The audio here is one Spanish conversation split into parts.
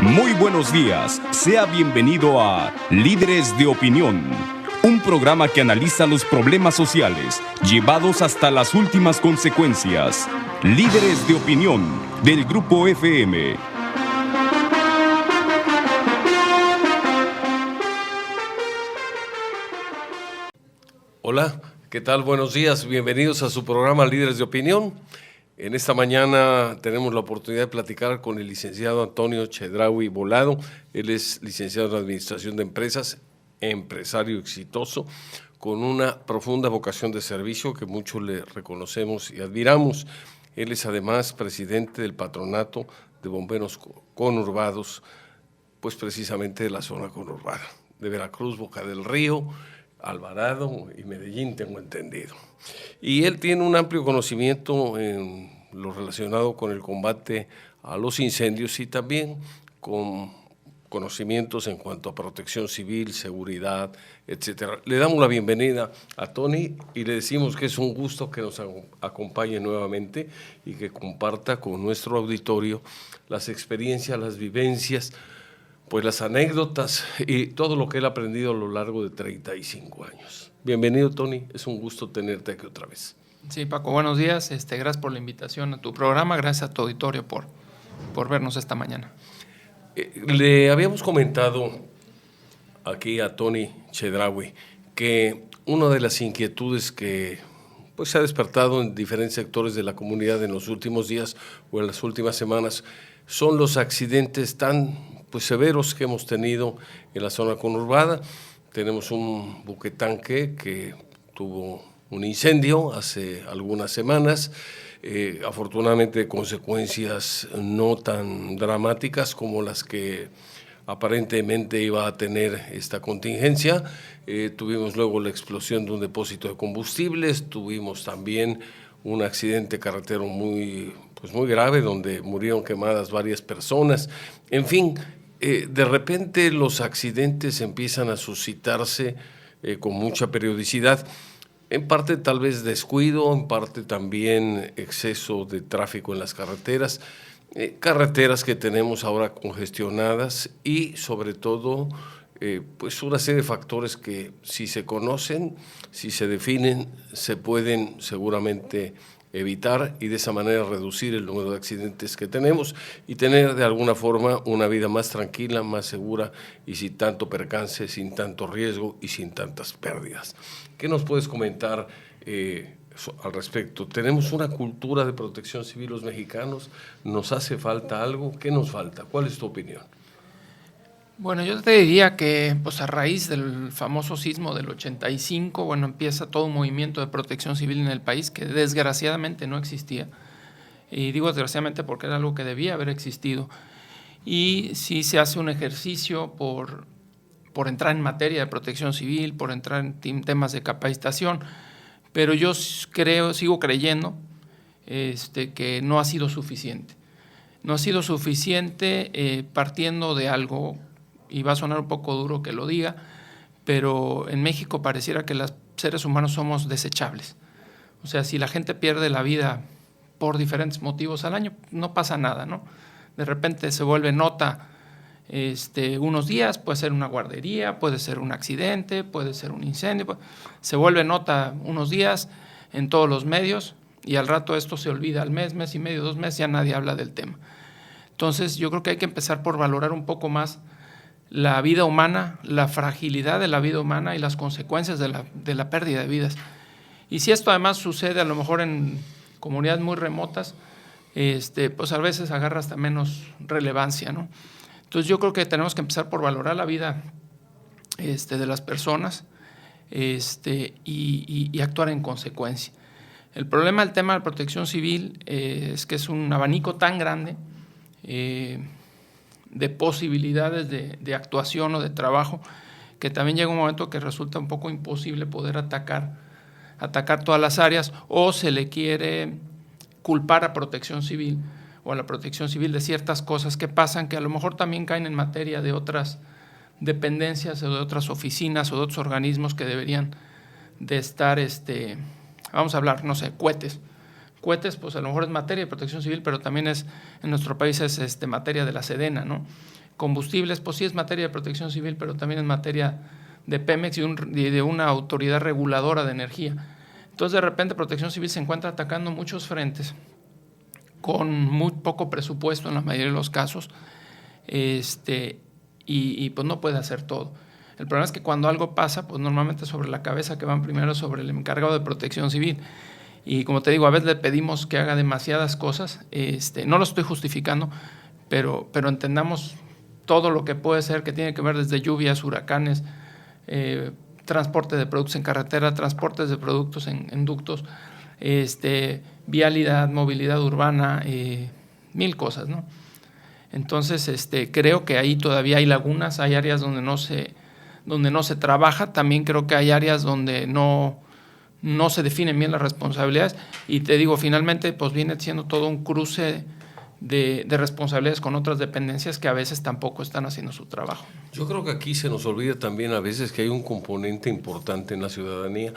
Muy buenos días, sea bienvenido a Líderes de Opinión, un programa que analiza los problemas sociales llevados hasta las últimas consecuencias. Líderes de Opinión del Grupo FM. Hola, ¿qué tal? Buenos días, bienvenidos a su programa Líderes de Opinión. En esta mañana tenemos la oportunidad de platicar con el licenciado Antonio Chedraui Volado. Él es licenciado en Administración de Empresas, empresario exitoso, con una profunda vocación de servicio que muchos le reconocemos y admiramos. Él es además presidente del Patronato de Bomberos Conurbados, pues precisamente de la zona conurbada, de Veracruz, Boca del Río, Alvarado y Medellín, tengo entendido. Y él tiene un amplio conocimiento en lo relacionado con el combate a los incendios y también con conocimientos en cuanto a protección civil, seguridad, etcétera. Le damos la bienvenida a Tony y le decimos que es un gusto que nos acompañe nuevamente y que comparta con nuestro auditorio las experiencias, las vivencias, pues las anécdotas y todo lo que él ha aprendido a lo largo de 35 años. Bienvenido, Tony, es un gusto tenerte aquí otra vez. Sí, Paco, buenos días, gracias por la invitación a tu programa, gracias a tu auditorio por vernos esta mañana. Le habíamos comentado aquí a Tony Chedraui que una de las inquietudes que pues, se ha despertado en diferentes sectores de la comunidad en los últimos días o en las últimas semanas son los accidentes tan severos que hemos tenido en la zona conurbada. Tenemos un buquetanque que tuvo un incendio hace algunas semanas, afortunadamente consecuencias no tan dramáticas como las que aparentemente iba a tener esta contingencia. Tuvimos luego la explosión de un depósito de combustibles, tuvimos también un accidente carretero muy grave donde murieron quemadas varias personas. En fin, de repente los accidentes empiezan a suscitarse con mucha periodicidad, en parte tal vez descuido, en parte también exceso de tráfico en las carreteras, carreteras que tenemos ahora congestionadas y sobre todo pues una serie de factores que si se conocen, si se definen, se pueden seguramente evitar y de esa manera reducir el número de accidentes que tenemos y tener de alguna forma una vida más tranquila, más segura y sin tanto percance, sin tanto riesgo y sin tantas pérdidas. ¿Qué nos puedes comentar al respecto? ¿Tenemos una cultura de protección civil los mexicanos? ¿Nos hace falta algo? ¿Qué nos falta? ¿Cuál es tu opinión? Bueno, yo te diría que pues a raíz del famoso sismo del 85, empieza todo un movimiento de protección civil en el país que desgraciadamente no existía. Y digo desgraciadamente porque era algo que debía haber existido. Y sí se hace un ejercicio por entrar en materia de protección civil, por entrar en temas de capacitación, pero yo sigo creyendo que no ha sido suficiente. No ha sido suficiente partiendo de algo, y va a sonar un poco duro que lo diga, pero en México pareciera que los seres humanos somos desechables. O sea, si la gente pierde la vida por diferentes motivos al año, no pasa nada, ¿no? De repente se vuelve nota unos días, puede ser una guardería, puede ser un accidente, puede ser un incendio, se vuelve nota unos días en todos los medios y al rato esto se olvida, al mes y medio, 2 meses, ya nadie habla del tema. Entonces yo creo que hay que empezar por valorar un poco más la vida humana, la fragilidad de la vida humana y las consecuencias de la pérdida de vidas. Y si esto además sucede a lo mejor en comunidades muy remotas, pues a veces agarra hasta menos relevancia, ¿no? Entonces yo creo que tenemos que empezar por valorar la vida de las personas y actuar en consecuencia. El problema del tema de protección civil es que es un abanico tan grande de posibilidades de actuación o de trabajo, que también llega un momento que resulta un poco imposible poder atacar todas las áreas, o se le quiere culpar a protección civil o a la protección civil de ciertas cosas que pasan, que a lo mejor también caen en materia de otras dependencias o de otras oficinas o de otros organismos que deberían de estar, vamos a hablar, no sé, cohetes, pues a lo mejor es materia de protección civil, pero también es, en nuestro país es materia de la Sedena, ¿no? combustibles, pues sí es materia de protección civil, pero también es materia de Pemex y de una autoridad reguladora de energía. Entonces, de repente, Protección Civil se encuentra atacando muchos frentes con muy poco presupuesto en la mayoría de los casos, y pues no puede hacer todo. El problema es que cuando algo pasa, pues normalmente sobre la cabeza que van primero sobre el encargado de Protección Civil. Y como te digo, a veces le pedimos que haga demasiadas cosas, no lo estoy justificando, pero entendamos todo lo que puede ser, que tiene que ver desde lluvias, huracanes, transporte de productos en carretera, transportes de productos en ductos, vialidad, movilidad urbana, mil cosas, ¿no? Entonces, creo que ahí todavía hay lagunas, hay áreas donde no se trabaja, también creo que hay áreas donde no se definen bien las responsabilidades, y te digo, finalmente, pues viene siendo todo un cruce de responsabilidades con otras dependencias que a veces tampoco están haciendo su trabajo. Yo creo que aquí se nos olvida también a veces que hay un componente importante en la ciudadanía.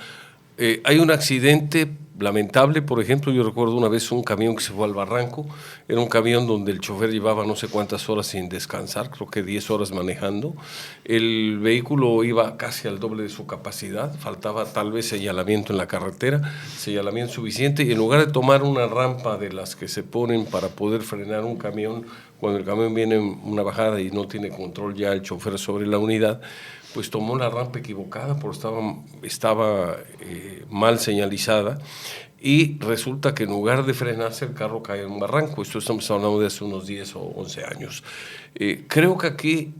Hay un accidente lamentable, por ejemplo, yo recuerdo una vez un camión que se fue al barranco, era un camión donde el chofer llevaba no sé cuántas horas sin descansar, creo que 10 horas manejando, el vehículo iba casi al doble de su capacidad, faltaba tal vez señalamiento en la carretera, señalamiento suficiente, y en lugar de tomar una rampa de las que se ponen para poder frenar un camión, cuando el camión viene en una bajada y no tiene control ya el chofer sobre la unidad, pues tomó la rampa equivocada porque estaba mal señalizada, y resulta que en lugar de frenarse el carro cae en un barranco. Esto estamos hablando de hace unos 10 o 11 años. Creo que aquí,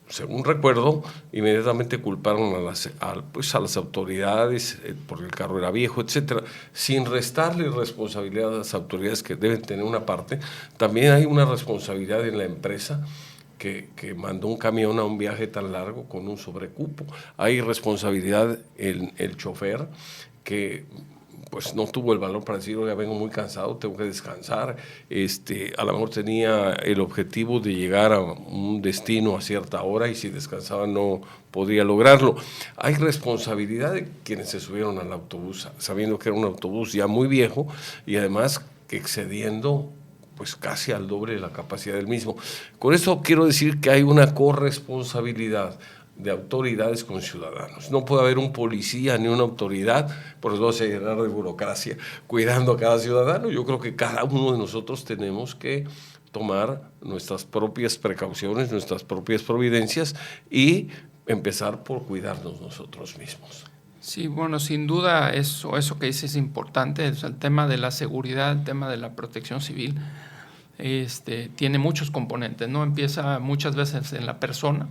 según recuerdo, inmediatamente culparon a las autoridades porque el carro era viejo, etcétera, sin restarle responsabilidad a las autoridades, que deben tener una parte. También hay una responsabilidad en la empresa que mandó un camión a un viaje tan largo con un sobrecupo. Hay responsabilidad en el chofer, que pues no tuvo el valor para decir, oiga, vengo muy cansado, tengo que descansar. A lo mejor tenía el objetivo de llegar a un destino a cierta hora, y si descansaba no podría lograrlo. Hay responsabilidad de quienes se subieron al autobús, sabiendo que era un autobús ya muy viejo, y además excediendo pues casi al doble de la capacidad del mismo. Con eso quiero decir que hay una corresponsabilidad de autoridades con ciudadanos. No puede haber un policía ni una autoridad, por eso se llenar de burocracia, cuidando a cada ciudadano. Yo creo que cada uno de nosotros tenemos que tomar nuestras propias precauciones, nuestras propias providencias, y empezar por cuidarnos nosotros mismos. Sí, bueno, sin duda eso que dices es importante, es el tema de la seguridad, el tema de la protección civil, tiene muchos componentes, ¿no? Empieza muchas veces en la persona,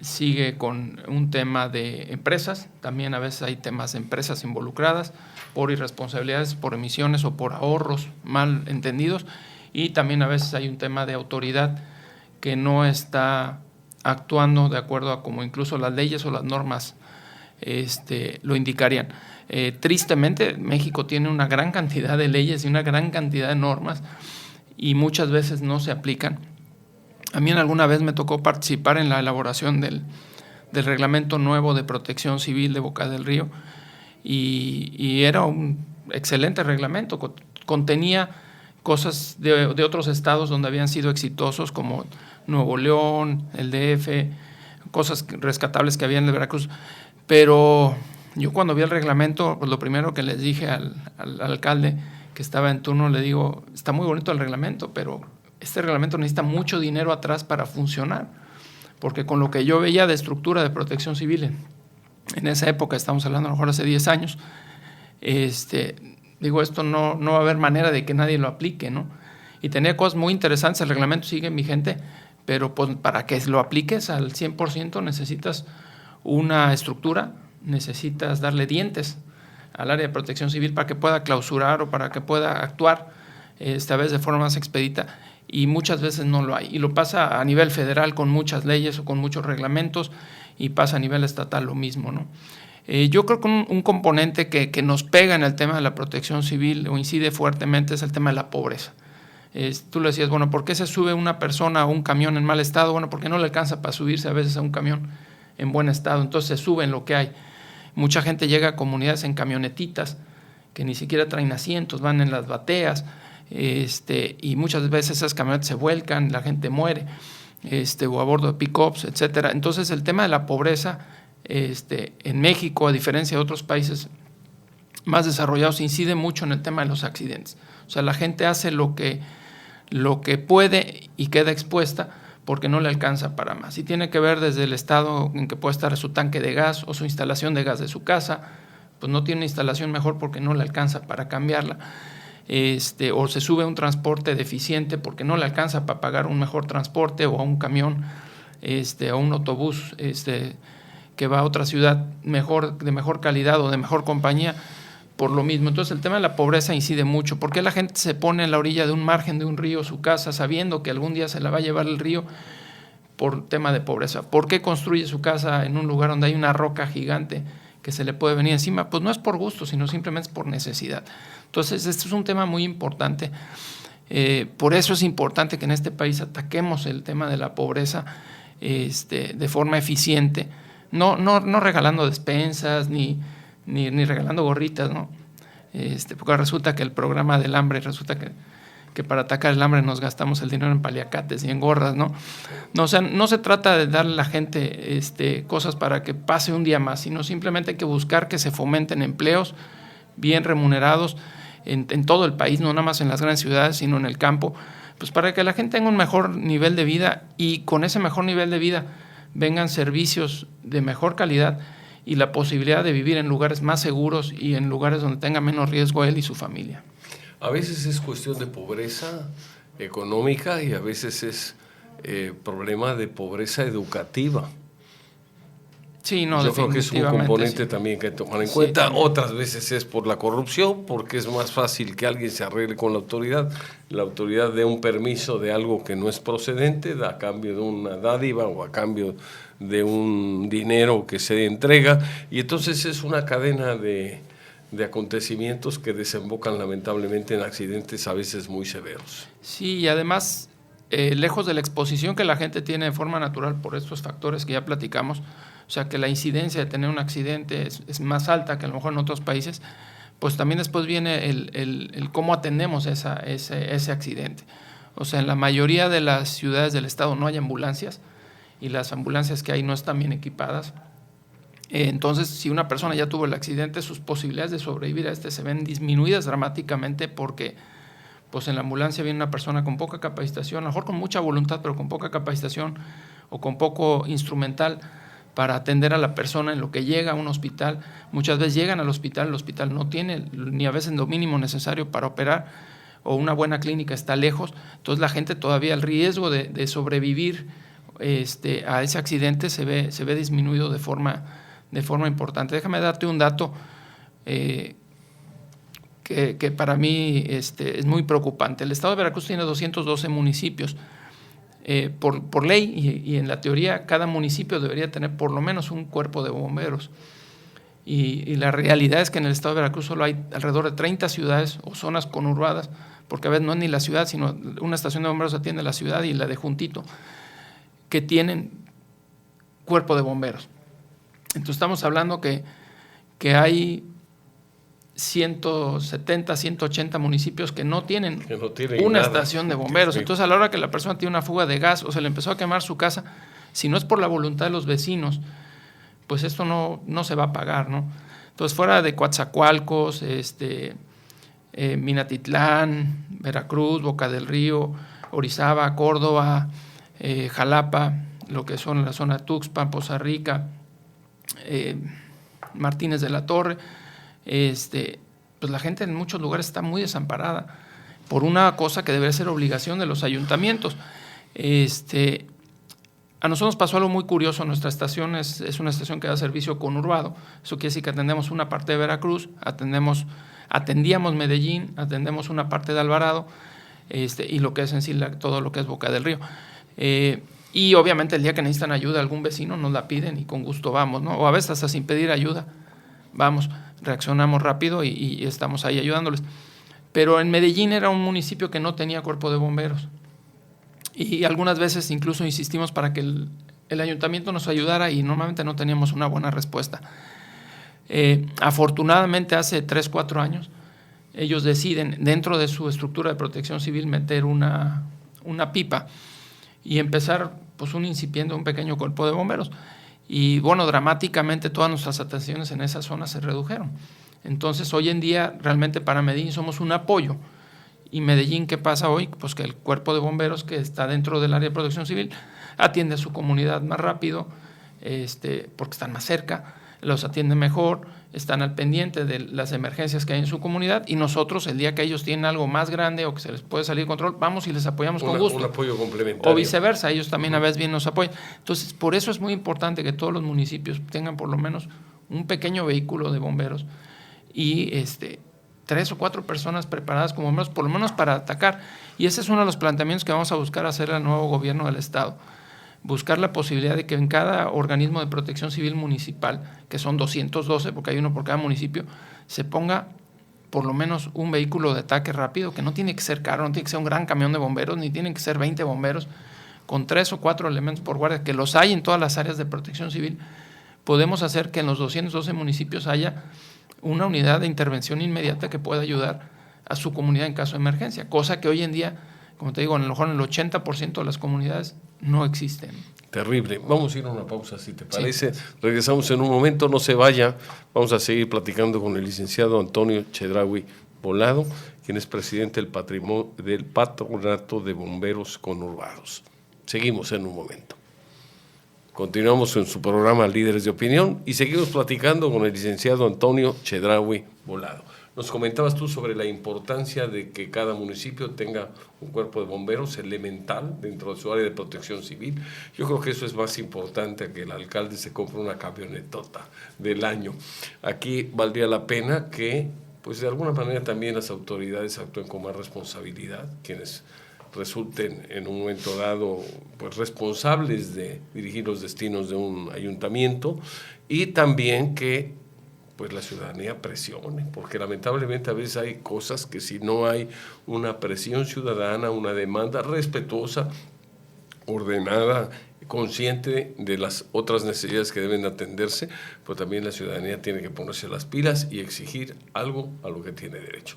sigue con un tema de empresas, también a veces hay temas de empresas involucradas por irresponsabilidades, por emisiones o por ahorros mal entendidos, y también a veces hay un tema de autoridad que no está actuando de acuerdo a como incluso las leyes o las normas lo indicarían. Tristemente, México tiene una gran cantidad de leyes y una gran cantidad de normas, y muchas veces no se aplican. A mí alguna vez me tocó participar en la elaboración del reglamento nuevo de protección civil de Boca del Río, y era un excelente reglamento, contenía cosas de otros estados donde habían sido exitosos, como Nuevo León, el DF, cosas rescatables que había en el Veracruz. Pero yo cuando vi el reglamento, pues lo primero que les dije al alcalde que estaba en turno, le digo, está muy bonito el reglamento, pero este reglamento necesita mucho dinero atrás para funcionar, porque con lo que yo veía de estructura de protección civil en esa época, estamos hablando a lo mejor hace 10 años, digo, esto no va a haber manera de que nadie lo aplique, ¿no? Y tenía cosas muy interesantes, el reglamento sigue vigente, pero pues para que lo apliques al 100% necesitas una estructura, necesitas darle dientes al área de protección civil para que pueda clausurar o para que pueda actuar esta vez de forma más expedita, y muchas veces no lo hay. Y lo pasa a nivel federal con muchas leyes o con muchos reglamentos, y pasa a nivel estatal lo mismo, ¿no? Yo creo que un componente que nos pega en el tema de la protección civil o incide fuertemente es el tema de la pobreza. Tú le decías, bueno, ¿por qué se sube una persona a un camión en mal estado? Bueno, porque no le alcanza para subirse a veces a un camión en buen estado, entonces se sube en lo que hay. Mucha gente llega a comunidades en camionetitas que ni siquiera traen asientos, van en las bateas, y muchas veces esas camionetas se vuelcan, la gente muere, o a bordo de pick-ups, etcétera. Entonces el tema de la pobreza en México, a diferencia de otros países más desarrollados, incide mucho en el tema de los accidentes. O sea, la gente hace lo que puede y queda expuesta porque no le alcanza para más. Y tiene que ver desde el estado en que puede estar su tanque de gas o su instalación de gas de su casa, pues no tiene una instalación mejor porque no le alcanza para cambiarla. O se sube a un transporte deficiente porque no le alcanza para pagar un mejor transporte, o a un camión, a un autobús que va a otra ciudad de mejor calidad o de mejor compañía, por lo mismo. Entonces el tema de la pobreza incide mucho. ¿Por qué la gente se pone en la orilla de un margen de un río, su casa, sabiendo que algún día se la va a llevar el río? Por tema de pobreza. ¿Por qué construye su casa en un lugar donde hay una roca gigante que se le puede venir encima? Pues no es por gusto, sino simplemente es por necesidad. Entonces, este es un tema muy importante. Por eso es importante que en este país ataquemos el tema de la pobreza de forma eficiente, no regalando despensas ni regalando gorritas, ¿no? Porque resulta que el programa del hambre, resulta que para atacar el hambre nos gastamos el dinero en paliacates y en gorras, ¿no? O sea, no se trata de darle a la gente cosas para que pase un día más, sino simplemente hay que buscar que se fomenten empleos bien remunerados en todo el país, no nada más en las grandes ciudades, sino en el campo, pues para que la gente tenga un mejor nivel de vida, y con ese mejor nivel de vida vengan servicios de mejor calidad y la posibilidad de vivir en lugares más seguros y en lugares donde tenga menos riesgo él y su familia. A veces es cuestión de pobreza económica y a veces es problema de pobreza educativa. Sí, no, yo creo que es un componente sí. También que tomar en cuenta. También. Otras veces es por la corrupción, porque es más fácil que alguien se arregle con la autoridad dé un permiso de algo que no es procedente, a cambio de una dádiva o a cambio de un dinero que se entrega, y entonces es una cadena de acontecimientos que desembocan lamentablemente en accidentes a veces muy severos. Sí, y además, lejos de la exposición que la gente tiene de forma natural por estos factores que ya platicamos, o sea, que la incidencia de tener un accidente es más alta que a lo mejor en otros países, pues también después viene el cómo atendemos ese accidente. O sea, en la mayoría de las ciudades del estado no hay ambulancias, y las ambulancias que hay no están bien equipadas. Entonces, si una persona ya tuvo el accidente, sus posibilidades de sobrevivir a se ven disminuidas dramáticamente, porque pues en la ambulancia viene una persona con poca capacitación, a lo mejor con mucha voluntad, pero con poca capacitación o con poco instrumental para atender a la persona en lo que llega a un hospital. Muchas veces llegan al hospital, el hospital no tiene ni a veces lo mínimo necesario para operar, o una buena clínica está lejos. Entonces la gente todavía, el riesgo de sobrevivir a ese accidente se ve disminuido de forma importante. Déjame darte un dato que para mí es muy preocupante. El estado de Veracruz tiene 212 municipios. Por ley y en la teoría, cada municipio debería tener por lo menos un cuerpo de bomberos. Y la realidad es que en el estado de Veracruz solo hay alrededor de 30 ciudades o zonas conurbadas, porque a veces no es ni la ciudad, sino una estación de bomberos atiende la ciudad y la de juntito, que tienen cuerpo de bomberos. Entonces estamos hablando que hay 170, 180 municipios que no tienen una estación de bomberos. Entonces, a la hora que la persona tiene una fuga de gas o se le empezó a quemar su casa, si no es por la voluntad de los vecinos, pues esto no se va a pagar, ¿no? Entonces, fuera de Coatzacoalcos, Minatitlán, Veracruz, Boca del Río, Orizaba, Córdoba, Jalapa, lo que son la zona de Tuxpan, Poza Rica, Martínez de la Torre, pues la gente en muchos lugares está muy desamparada por una cosa que debería ser obligación de los ayuntamientos. A nosotros nos pasó algo muy curioso. Nuestra estación es una estación que da servicio conurbado. Eso quiere decir que atendemos una parte de Veracruz, atendíamos Medellín, atendemos una parte de Alvarado, y lo que es en sí todo lo que es Boca del Río. Y obviamente el día que necesitan ayuda algún vecino nos la piden y con gusto vamos, ¿no? O a veces hasta sin pedir ayuda, vamos, reaccionamos rápido y estamos ahí ayudándoles. Pero en Medellín era un municipio que no tenía cuerpo de bomberos. Y algunas veces incluso insistimos para que el ayuntamiento nos ayudara y normalmente no teníamos una buena respuesta. Afortunadamente hace 3-4 años ellos deciden dentro de su estructura de protección civil meter una pipa y empezar pues un incipiente, un pequeño cuerpo de bomberos. Y bueno, dramáticamente todas nuestras atenciones en esa zona se redujeron. Entonces hoy en día realmente para Medellín somos un apoyo. Y Medellín, ¿qué pasa hoy? Pues que el cuerpo de bomberos que está dentro del área de protección civil atiende a su comunidad más rápido, porque están más cerca, los atienden mejor, están al pendiente de las emergencias que hay en su comunidad, y nosotros el día que ellos tienen algo más grande o que se les puede salir de control, vamos y les apoyamos con gusto. Un apoyo complementario. O viceversa, ellos también a veces bien nos apoyan. Entonces, por eso es muy importante que todos los municipios tengan por lo menos un pequeño vehículo de bomberos y 3 o 4 personas preparadas como bomberos, por lo menos para atacar. Y ese es uno de los planteamientos que vamos a buscar hacer al nuevo gobierno del Estado. Buscar la posibilidad de que en cada organismo de protección civil municipal, que son 212, porque hay uno por cada municipio, se ponga por lo menos un vehículo de ataque rápido, que no tiene que ser caro, no tiene que ser un gran camión de bomberos, ni tienen que ser 20 bomberos, con 3 o 4 elementos por guardia, que los hay en todas las áreas de protección civil. Podemos hacer que en los 212 municipios haya una unidad de intervención inmediata que pueda ayudar a su comunidad en caso de emergencia, cosa que hoy en día, como te digo, a lo mejor en el 80% de las comunidades no existen. Terrible. Vamos a ir a una pausa, si te parece. Sí. Regresamos en un momento, no se vaya. Vamos a seguir platicando con el licenciado Antonio Chedraui Volado, quien es presidente del Patronato de Bomberos Conurbados. Seguimos en un momento. Continuamos en su programa Líderes de Opinión y seguimos platicando con el licenciado Antonio Chedraui Volado. Nos comentabas tú sobre la importancia de que cada municipio tenga un cuerpo de bomberos elemental dentro de su área de protección civil. Yo creo que eso es más importante que el alcalde se compre una camionetota del año. Aquí valdría la pena que, pues de alguna manera también las autoridades actúen con más responsabilidad, quienes resulten en un momento dado pues responsables de dirigir los destinos de un ayuntamiento, y también que pues la ciudadanía presione, porque lamentablemente a veces hay cosas que si no hay una presión ciudadana, una demanda respetuosa, ordenada, consciente de las otras necesidades que deben atenderse, pues también la ciudadanía tiene que ponerse las pilas y exigir algo a lo que tiene derecho.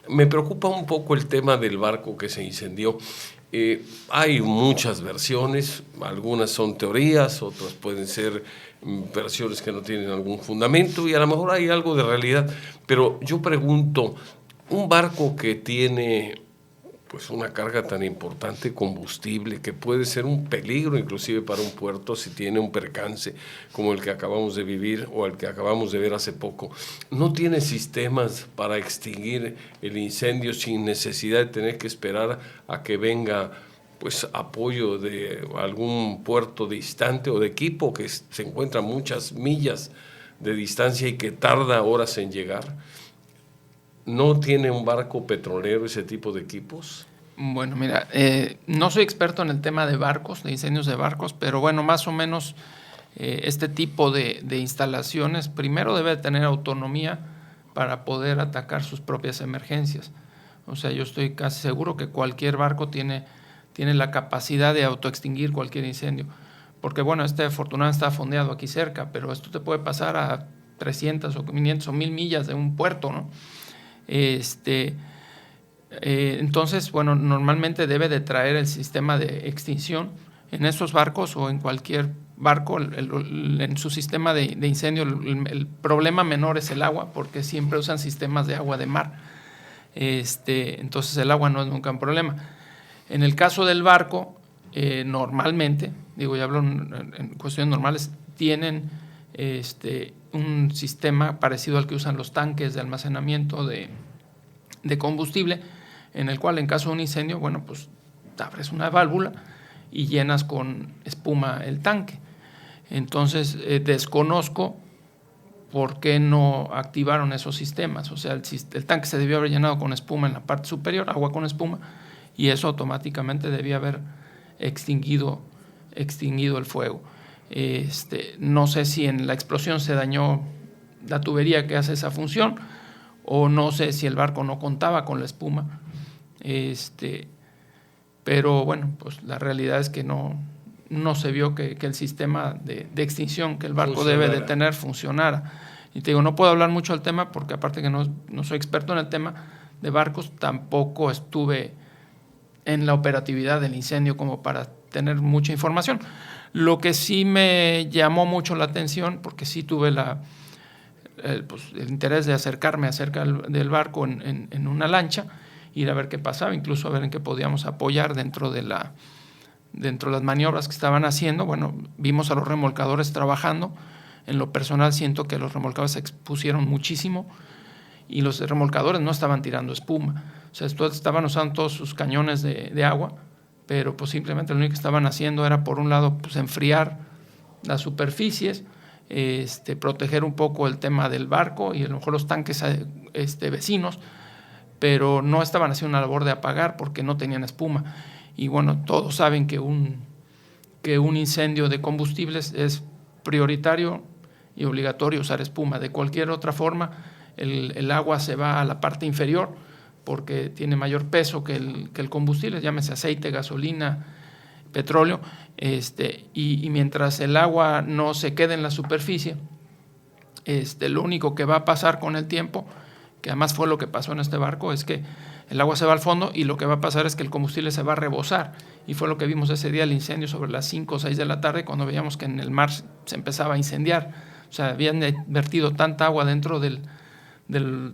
Me preocupa un poco el tema del barco que se incendió. Hay muchas versiones, algunas son teorías, otras pueden ser versiones que no tienen algún fundamento y a lo mejor hay algo de realidad, pero yo pregunto, un barco que tiene pues una carga tan importante, combustible, que puede ser un peligro inclusive para un puerto si tiene un percance como el que acabamos de vivir o el que acabamos de ver hace poco, no tiene sistemas para extinguir el incendio sin necesidad de tener que esperar a que venga pues apoyo de algún puerto distante o de equipo que se encuentra a muchas millas de distancia y que tarda horas en llegar. ¿No tiene un barco petrolero ese tipo de equipos? Bueno, mira, no soy experto en el tema de barcos, de incendios de barcos, pero bueno, más o menos este tipo de instalaciones primero debe tener autonomía para poder atacar sus propias emergencias. O sea, yo estoy casi seguro que cualquier barco tiene la capacidad de autoextinguir cualquier incendio. Porque bueno, afortunadamente está fondeado aquí cerca, pero esto te puede pasar a 300 o 500 o 1000 millas de un puerto, ¿no? Entonces, bueno, normalmente debe de traer el sistema de extinción en esos barcos o en cualquier barco, en su sistema de incendio. El problema menor es el agua, porque siempre usan sistemas de agua de mar. Entonces el agua no es nunca un problema. En el caso del barco, normalmente, digo, ya hablo en cuestiones normales, tienen un sistema parecido al que usan los tanques de almacenamiento de combustible, en el cual en caso de un incendio, bueno, pues abres una válvula y llenas con espuma el tanque. Entonces, desconozco por qué no activaron esos sistemas. O sea, el tanque se debió haber llenado con espuma en la parte superior, agua con espuma, y eso automáticamente debía haber extinguido el fuego. No sé si en la explosión se dañó la tubería que hace esa función, o no sé si el barco no contaba con la espuma, pero bueno, pues la realidad es que no se vio que el sistema de extinción que el barco debe de tener funcionara. Y te digo, no puedo hablar mucho del tema porque aparte que no soy experto en el tema de barcos, tampoco estuve en la operatividad del incendio como para tener mucha información. Lo que sí me llamó mucho la atención, porque sí tuve el interés de acercarme acerca del barco en una lancha, ir a ver qué pasaba, incluso a ver en qué podíamos apoyar dentro de las maniobras que estaban haciendo. Bueno, vimos a los remolcadores trabajando. En lo personal siento que los remolcadores se expusieron muchísimo y los remolcadores no estaban tirando espuma. O sea, estaban usando todos sus cañones de agua, pero pues simplemente lo único que estaban haciendo era, por un lado, pues enfriar las superficies, proteger un poco el tema del barco y a lo mejor los tanques vecinos, pero no estaban haciendo una labor de apagar porque no tenían espuma. Y bueno, todos saben que un incendio de combustibles es prioritario y obligatorio usar espuma. De cualquier otra forma, el agua se va a la parte inferior porque tiene mayor peso que el combustible, llámese aceite, gasolina, petróleo, y mientras el agua no se quede en la superficie, lo único que va a pasar con el tiempo, que además fue lo que pasó en este barco, es que el agua se va al fondo y lo que va a pasar es que el combustible se va a rebosar. Y fue lo que vimos ese día, el incendio sobre las 5 o 6 de la tarde, cuando veíamos que en el mar se empezaba a incendiar. O sea, habían vertido tanta agua dentro del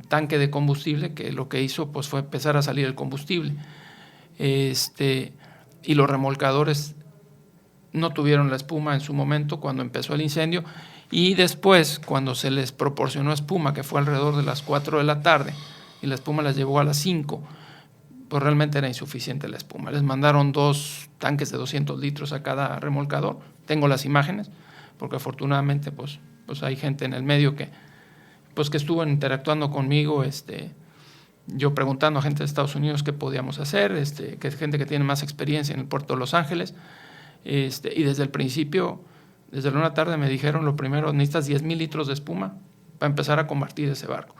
tanque de combustible que lo que hizo pues fue empezar a salir el combustible. Y los remolcadores no tuvieron la espuma en su momento cuando empezó el incendio, y después, cuando se les proporcionó espuma, que fue alrededor de las 4 de la tarde, y la espuma las llevó a las 5, pues realmente era insuficiente la espuma. Les mandaron 2 tanques de 200 litros a cada remolcador. Tengo las imágenes, porque afortunadamente pues hay gente en el medio que estuvo interactuando conmigo, yo preguntando a gente de Estados Unidos qué podíamos hacer, que es gente que tiene más experiencia en el puerto de Los Ángeles, y desde el principio, desde la 1 tarde me dijeron, lo primero, necesitas 10,000 litros de espuma para empezar a convertir ese barco.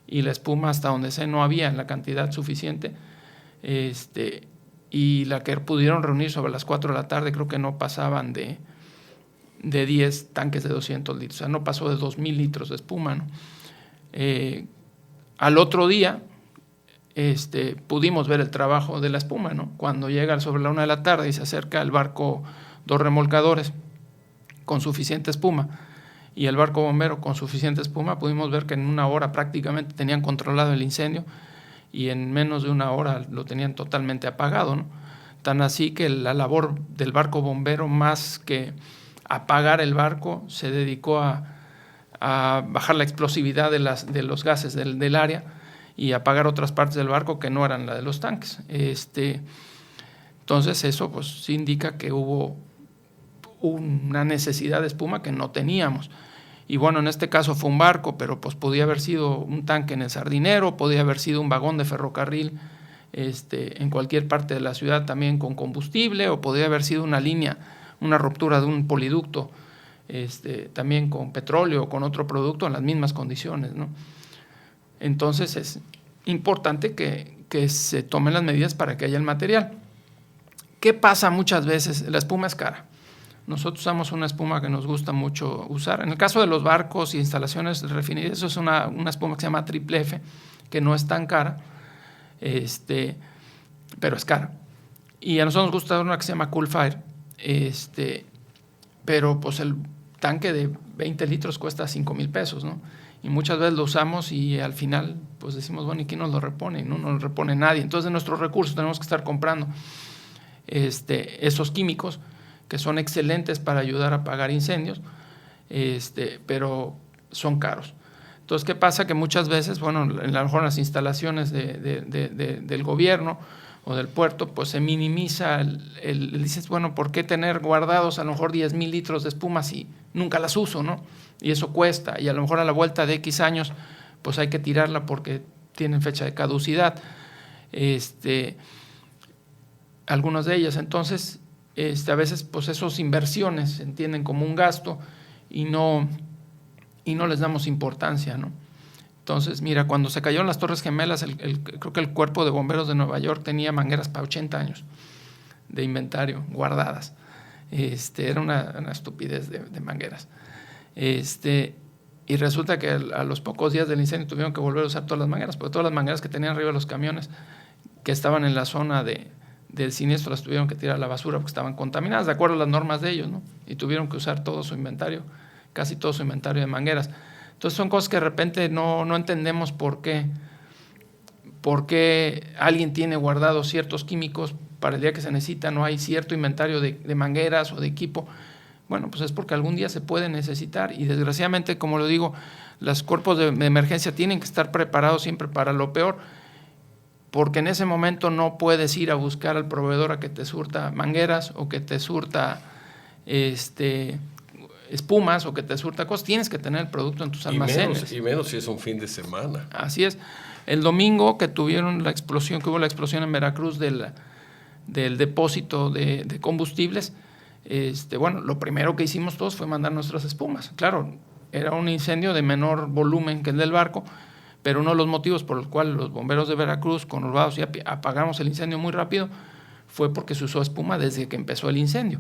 Y la espuma, hasta donde sé, no había en la cantidad suficiente, y la que pudieron reunir sobre las 4 de la tarde creo que no pasaban de 10 tanques de 200 litros, o sea, no pasó de 2,000 litros de espuma, ¿no? Al otro día pudimos ver el trabajo de la espuma, ¿no? Cuando llega sobre la 1 de la tarde y se acerca el barco, 2 remolcadores con suficiente espuma y el barco bombero con suficiente espuma, pudimos ver que en 1 hora prácticamente tenían controlado el incendio y en menos de 1 hora lo tenían totalmente apagado, ¿no? Tan así que la labor del barco bombero, más que apagar el barco, se dedicó a bajar la explosividad de los gases del área y apagar otras partes del barco que no eran la de los tanques. Entonces eso pues sí indica que hubo una necesidad de espuma que no teníamos. Y bueno, en este caso fue un barco, pero pues podía haber sido un tanque en el Sardinero, podía haber sido un vagón de ferrocarril en cualquier parte de la ciudad también con combustible, o podía haber sido una línea, una ruptura de un poliducto también con petróleo o con otro producto en las mismas condiciones, ¿no? Entonces es importante que se tomen las medidas para que haya el material. ¿Qué pasa muchas veces? La espuma es cara. Nosotros usamos una espuma que nos gusta mucho usar. En el caso de los barcos y instalaciones de refinería, eso es una espuma que se llama Triple F, que no es tan cara, pero es cara. Y a nosotros nos gusta una que se llama Cool Fire, pero pues el tanque de 20 litros cuesta 5,000 pesos, ¿no? Y muchas veces lo usamos y al final pues decimos, bueno, ¿y quién nos lo repone? No nos lo repone nadie. Entonces de nuestros recursos tenemos que estar comprando esos químicos que son excelentes para ayudar a apagar incendios, pero son caros. Entonces, ¿qué pasa? Que muchas veces, bueno, a lo mejor en las instalaciones del gobierno o del puerto, pues se minimiza dices, bueno, ¿por qué tener guardados a lo mejor 10,000 litros de espuma si nunca las uso, ¿no? Y eso cuesta, y a lo mejor a la vuelta de X años, pues hay que tirarla porque tienen fecha de caducidad, algunas de ellas. Entonces, a veces, pues esas inversiones se entienden como un gasto y no les damos importancia, ¿no? Entonces, mira, cuando se cayeron las Torres Gemelas, creo que el Cuerpo de Bomberos de Nueva York tenía mangueras para 80 años de inventario guardadas. Era una estupidez de mangueras. Y y resulta que a los pocos días del incendio tuvieron que volver a usar todas las mangueras, porque todas las mangueras que tenían arriba de los camiones que estaban en la zona del siniestro las tuvieron que tirar a la basura porque estaban contaminadas, de acuerdo a las normas de ellos, ¿no? Y tuvieron que usar todo su inventario, casi todo su inventario de mangueras. Entonces son cosas que de repente no entendemos por qué alguien tiene guardados ciertos químicos para el día que se necesita, no hay cierto inventario de mangueras o de equipo. Bueno, pues es porque algún día se puede necesitar y desgraciadamente, como lo digo, los cuerpos de emergencia tienen que estar preparados siempre para lo peor, porque en ese momento no puedes ir a buscar al proveedor a que te surta mangueras o que te surta espumas o que te surta cosas. Tienes que tener el producto en tus almacenes. Y menos si es un fin de semana. Así es. El domingo que hubo la explosión en Veracruz del depósito de combustibles, bueno, lo primero que hicimos todos fue mandar nuestras espumas. Claro, era un incendio de menor volumen que el del barco, pero uno de los motivos por los cuales los bomberos de Veracruz, conurbados, y apagamos el incendio muy rápido, fue porque se usó espuma desde que empezó el incendio.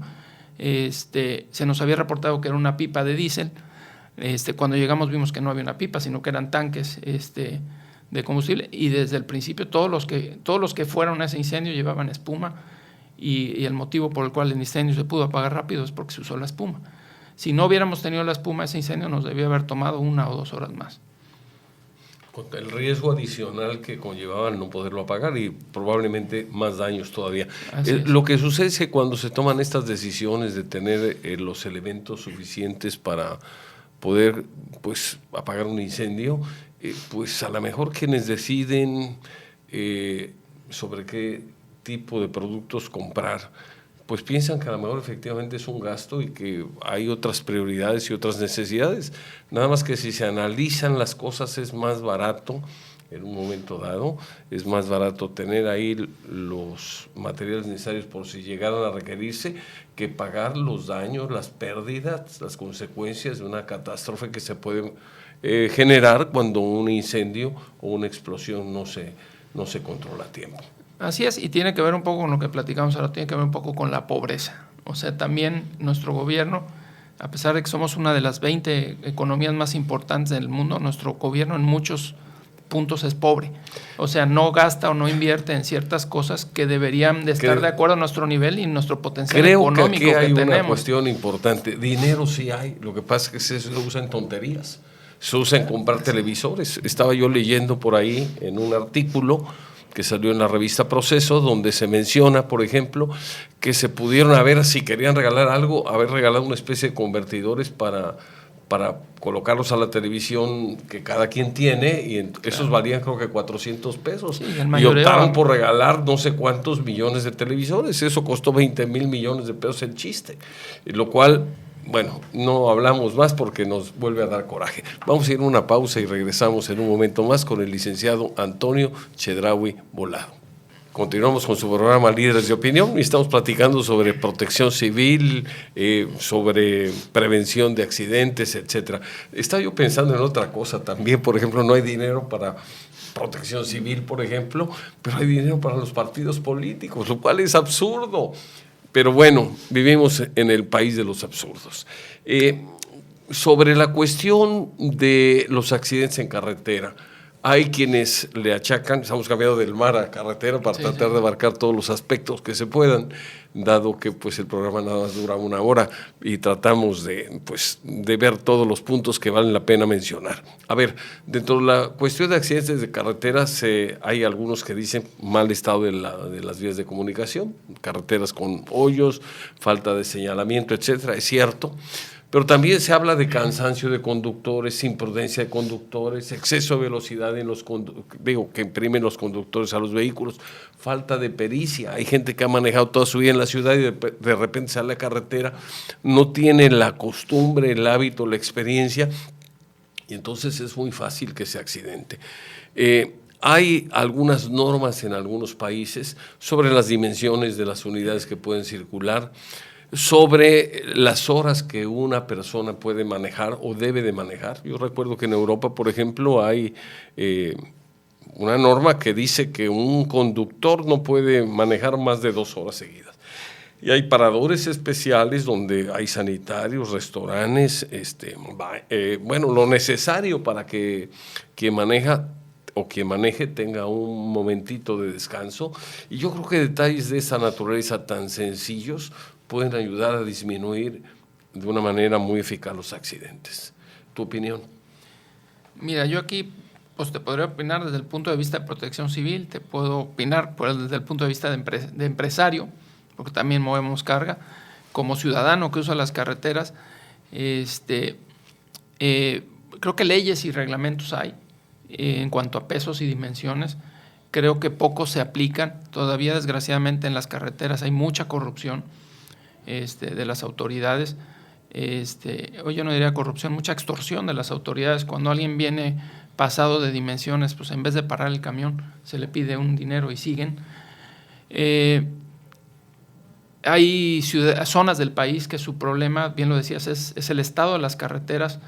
Se nos había reportado que era una pipa de diésel. Cuando llegamos vimos que no había una pipa, sino que eran tanques de combustible, y desde el principio todos los que fueron a ese incendio llevaban espuma, y el motivo por el cual el incendio se pudo apagar rápido es porque se usó la espuma. Si no hubiéramos tenido la espuma, ese incendio nos debía haber tomado 1 o 2 horas más. Con el riesgo adicional que conllevaba no poderlo apagar y probablemente más daños todavía. Lo que sucede es que cuando se toman estas decisiones de tener los elementos suficientes para poder pues apagar un incendio, pues a lo mejor quienes deciden sobre qué tipo de productos comprar, pues piensan que a lo mejor efectivamente es un gasto y que hay otras prioridades y otras necesidades. Nada más que si se analizan las cosas es más barato, en un momento dado, es más barato tener ahí los materiales necesarios por si llegaran a requerirse, que pagar los daños, las pérdidas, las consecuencias de una catástrofe que se puede generar cuando un incendio o una explosión no se controla a tiempo. Así es, y tiene que ver un poco con lo que platicamos ahora, tiene que ver un poco con la pobreza. O sea, también nuestro gobierno, a pesar de que somos una de las 20 economías más importantes del mundo, nuestro gobierno en muchos puntos es pobre. O sea, no gasta o no invierte en ciertas cosas que deberían de estar de acuerdo a nuestro nivel y nuestro potencial económico que hay tenemos. Una cuestión importante. Dinero sí hay, lo que pasa es que se usa en tonterías. Se usa en comprar televisores. Estaba yo leyendo por ahí en un artículo que salió en la revista Proceso, donde se menciona, por ejemplo, que se pudieron si querían regalar algo, haber regalado una especie de convertidores para colocarlos a la televisión que cada quien tiene, y esos valían creo que 400 pesos. Sí, y optaron por regalar no sé cuántos millones de televisores. Eso costó 20,000 millones de pesos el chiste, lo cual... Bueno, no hablamos más porque nos vuelve a dar coraje. Vamos a ir a una pausa y regresamos en un momento más con el licenciado Antonio Chedraui Volado. Continuamos con su programa Líderes de Opinión y estamos platicando sobre protección civil, sobre prevención de accidentes, etcétera. Estaba yo pensando en otra cosa también. Por ejemplo, no hay dinero para protección civil, por ejemplo, pero hay dinero para los partidos políticos, lo cual es absurdo. Pero bueno, vivimos en el país de los absurdos. Sobre la cuestión de los accidentes en carretera, hay quienes le achacan, estamos cambiando del mar a carretera para tratar de abarcar todos los aspectos que se puedan, dado que pues el programa nada más dura 1 hora y tratamos de ver todos los puntos que valen la pena mencionar. A ver, dentro de la cuestión de accidentes de carretera hay algunos que dicen mal estado de las vías de comunicación, carreteras con hoyos, falta de señalamiento, etcétera, es cierto. Pero también se habla de cansancio de conductores, imprudencia de conductores, exceso de velocidad que imprimen los conductores a los vehículos, falta de pericia. Hay gente que ha manejado toda su vida en la ciudad y de repente sale a la carretera, no tiene la costumbre, el hábito, la experiencia, y entonces es muy fácil que se accidente. Hay algunas normas en algunos países sobre las dimensiones de las unidades que pueden circular, sobre las horas que una persona puede manejar o debe de manejar. Yo recuerdo que en Europa, por ejemplo, hay una norma que dice que un conductor no puede manejar más de 2 horas seguidas. Y hay paradores especiales donde hay sanitarios, restaurantes, bueno, lo necesario para que quien maneja o quien maneje tenga un momentito de descanso. Y yo creo que detalles de esa naturaleza tan sencillos pueden ayudar a disminuir de una manera muy eficaz los accidentes. ¿Tu opinión? Mira, yo aquí pues te podría opinar desde el punto de vista de protección civil, te puedo opinar desde el punto de vista de empresario, porque también movemos carga, como ciudadano que usa las carreteras. Creo que leyes y reglamentos hay en cuanto a pesos y dimensiones. Creo que pocos se aplican. Todavía, desgraciadamente, en las carreteras hay mucha corrupción de las autoridades. Hoy yo no diría corrupción, mucha extorsión de las autoridades. Cuando alguien viene pasado de dimensiones, pues en vez de parar el camión, se le pide un dinero y siguen. Hay zonas del país que su problema, bien lo decías, es el estado de las carreteras,